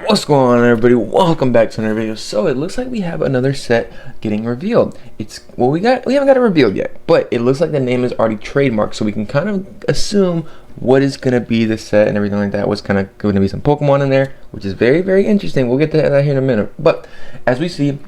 What's going on, everybody? Welcome back to another video. So it looks like we have another set getting revealed. We haven't got it revealed yet, but it looks like the name is already trademarked, so we can kind of assume what is gonna be the set and everything like that. What's kind of going to be some Pokemon in there, which is very, very interesting. We'll get to that here in a minute. But as we see,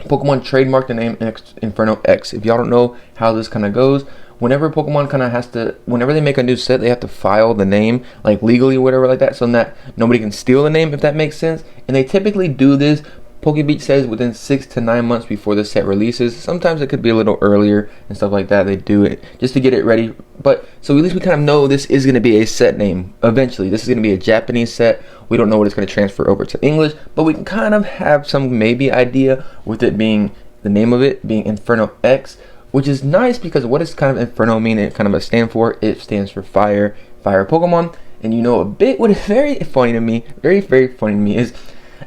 Pokemon trademarked the name Inferno X. If y'all don't know how this kind of goes, whenever Pokemon kind of whenever they make a new set, they have to file the name like legally or whatever like that, so that nobody can steal the name, if that makes sense. And they typically do this, PokeBeach says, within 6 to 9 months before the set releases. Sometimes it could be a little earlier and stuff like that. They do it just to get it ready. But so at least we kind of know this is going to be a set name eventually. This is going to be a Japanese set. We don't know what it's going to transfer over to English, but we can kind of have some maybe idea with it being the name of it being Inferno X, which is nice because what does kind of Inferno mean? It kind of stand for? It stands for fire Pokemon. And you know, a bit what is very funny to me, very, very funny to me, is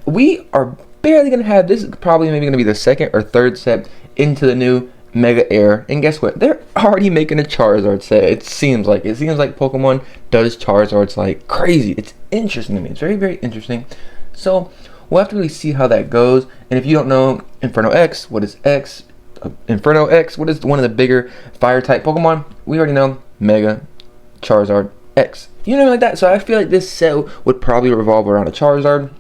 we are barely going to have, this is probably maybe going to be the second or third set into the new Mega era. And guess what? They're already making a Charizard set. It seems like Pokemon does Charizards like crazy. It's interesting to me. It's very, very interesting. So we'll have to really see how that goes. And if you don't know Inferno X, what is X? Inferno X, what is one of the bigger fire type Pokemon? We already know Mega Charizard X. You know, like that. So I feel like this set would probably revolve around a Charizard.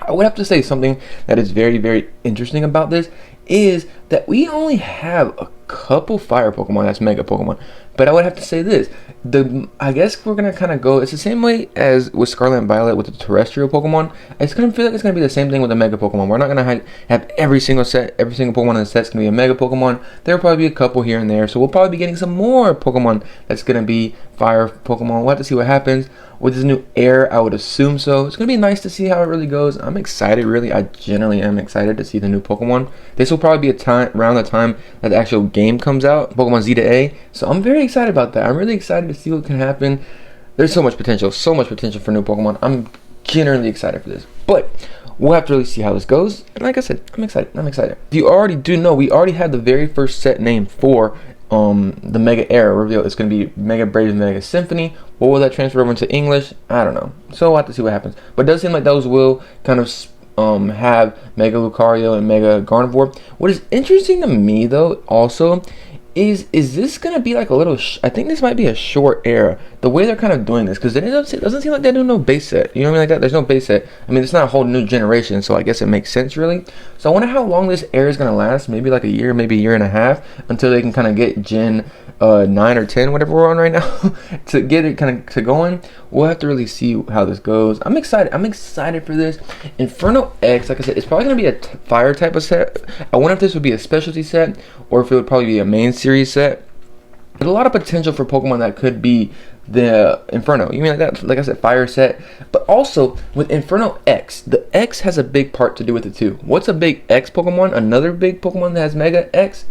I would have to say something that is very, very interesting about this is that we only have a couple fire Pokemon that's Mega Pokemon. But I would have to say this, I guess we're going to kind of go, it's the same way as with Scarlet and Violet with the terrestrial Pokemon. It's going to feel like it's going to be the same thing with the Mega Pokemon. We're not going to have every single Pokemon in the set is going to be a Mega Pokemon. There will probably be a couple here and there. So we'll probably be getting some more Pokemon that's going to be fire Pokemon. We'll have to see what happens. With this new air, I would assume so. It's going to be nice to see how it really goes. I'm excited, really. I generally am excited to see the new Pokemon. This will probably be around the time that the actual game comes out, Pokemon Z to A. So I'm very excited about that. I'm really excited to see what can happen. There's so much potential for new Pokemon. I'm generally excited for this. But we'll have to really see how this goes. And like I said, I'm excited. If you already do know, we already had the very first set name for the Mega era reveal. It's going to be Mega Brave and Mega Symphony. What will that transfer over into English? I don't know. So we'll have to see what happens. But it does seem like those will kind of have Mega Lucario and Mega Gardevoir. What is interesting to me though also is this going to be like a little, I think this might be a short era, the way they're kind of doing this, because it doesn't seem like they're doing no base set, you know what I mean, like that. There's no base set. I mean, it's not a whole new generation, so I guess it makes sense really. So I wonder how long this era is going to last, maybe like a year, maybe a year and a half, until they can kind of get Gen 9 or 10, whatever we're on right now, to get it kind of to going. We'll have to really see how this goes. I'm excited for this. Inferno X, like I said, it's probably going to be a fire type of set. I wonder if this would be a specialty set, or if it would probably be a main series set. There's a lot of potential for Pokemon that could be the Inferno. You mean like that? Like I said, fire set. But also with Inferno X, the X has a big part to do with it too. What's a big X Pokemon? Another big Pokemon that has Mega X?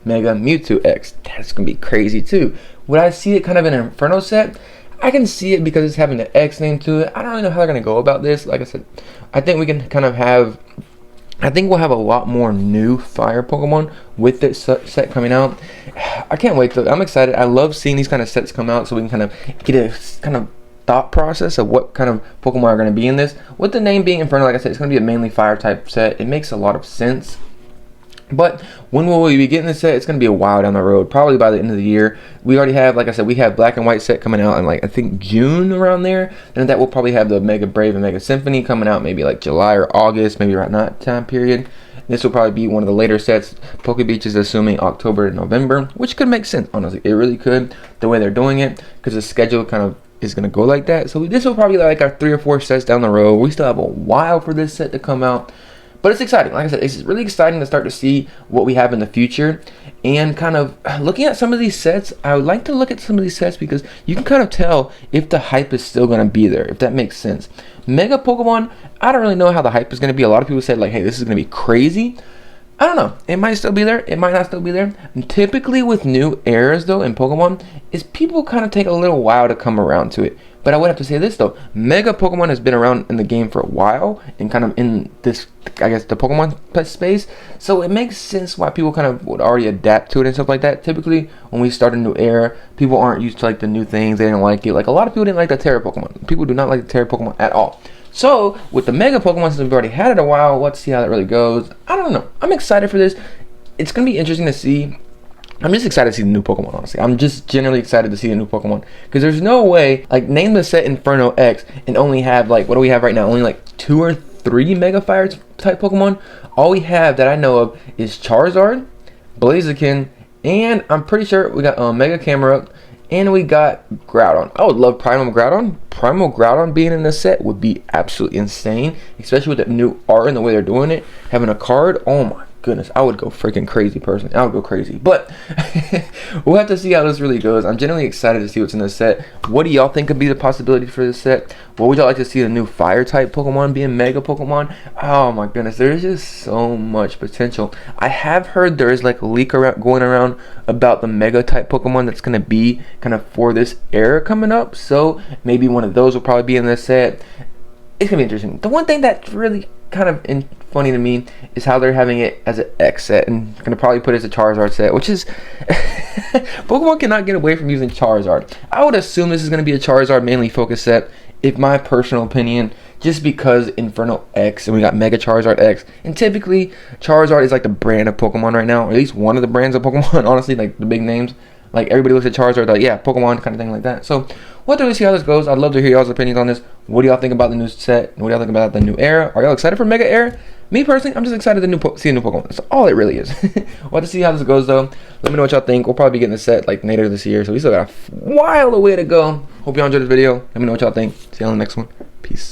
Mega Mewtwo X. That's gonna be crazy too. Would I see it kind of in an Inferno set? I can see it because it's having the X name to it. I don't really know how they're gonna go about this. Like I said, I think we can kind of have, I think we'll have a lot more new fire Pokemon with this set coming out. I can't wait though. I'm excited. I love seeing these kind of sets come out so we can kind of get a kind of thought process of what kind of Pokemon are going to be in this. With the name being Inferno, like I said, it's going to be a mainly fire type set. It makes a lot of sense. But when will we be getting this set? It's going to be a while down the road, probably by the end of the year. We already have, like I said, we have Black and White set coming out in like, I think June around there. And that will probably have the Mega Brave and Mega Symphony coming out maybe like July or August, maybe around that time period. This will probably be one of the later sets. PokeBeach is assuming October to November, which could make sense, honestly. It really could, the way they're doing it, because the schedule kind of is going to go like that. So this will probably be like our 3 or 4 sets down the road. We still have a while for this set to come out. But it's exciting. Like I said, it's really exciting to start to see what we have in the future. And kind of looking at some of these sets, I would like to look at some of these sets because you can kind of tell if the hype is still going to be there, if that makes sense. Mega Pokemon, I don't really know how the hype is going to be. A lot of people said like, hey, this is going to be crazy. I don't know. It might still be there. It might not still be there. And typically with new eras though in Pokemon, is people kind of take a little while to come around to it. But I would have to say this though, Mega Pokemon has been around in the game for a while and kind of in this, I guess, the Pokemon space. So it makes sense why people kind of would already adapt to it and stuff like that. Typically, when we start a new era, people aren't used to like the new things. They didn't like it. Like a lot of people didn't like the Terra Pokemon. People do not like the Terra Pokemon at all. So with the Mega Pokemon, since we've already had it a while, let's see how that really goes. I don't know. I'm excited for this. It's gonna be interesting to see. I'm just excited to see the new Pokemon, honestly. I'm just generally excited to see the new Pokemon. Because there's no way, like, name the set Inferno X and only have, like, what do we have right now? Only, like, 2 or 3 Mega Fire type Pokemon. All we have that I know of is Charizard, Blaziken, and I'm pretty sure we got Mega Camerupt, and we got Groudon. I would love Primal Groudon. Primal Groudon being in the set would be absolutely insane. Especially with the new art and the way they're doing it. Having a card, oh my goodness, I would go freaking crazy personally. I would go crazy. But we'll have to see how this really goes. I'm genuinely excited to see what's in this set. What do y'all think could be the possibility for this set? What would y'all like to see the new fire type Pokemon being Mega Pokemon? Oh my goodness, there's just so much potential. I have heard there is like a leak going around about the Mega type Pokemon that's going to be kind of for this era coming up. So maybe one of those will probably be in this set. It's going to be interesting. The one thing that's really kind of funny to me is how they're having it as an X set and gonna probably put it as a Charizard set, which is Pokemon cannot get away from using Charizard. I would assume this is gonna be a Charizard mainly focused set, in my personal opinion, just because Inferno X and we got Mega Charizard X, and typically Charizard is like the brand of Pokemon right now, or at least one of the brands of Pokemon. Honestly, like the big names. Like everybody looks at Charizard, like yeah, Pokemon kind of thing like that. So we'll have to see how this goes. I'd love to hear y'all's opinions on this. What do y'all think about the new set? What do y'all think about the new era? Are y'all excited for Mega Era? Me personally, I'm just excited to see a new Pokemon. That's all it really is. We'll have to see how this goes though. Let me know what y'all think. We'll probably be getting the set like later this year, so we still got a while away to go. Hope y'all enjoyed this video. Let me know what y'all think. See y'all in the next one. Peace.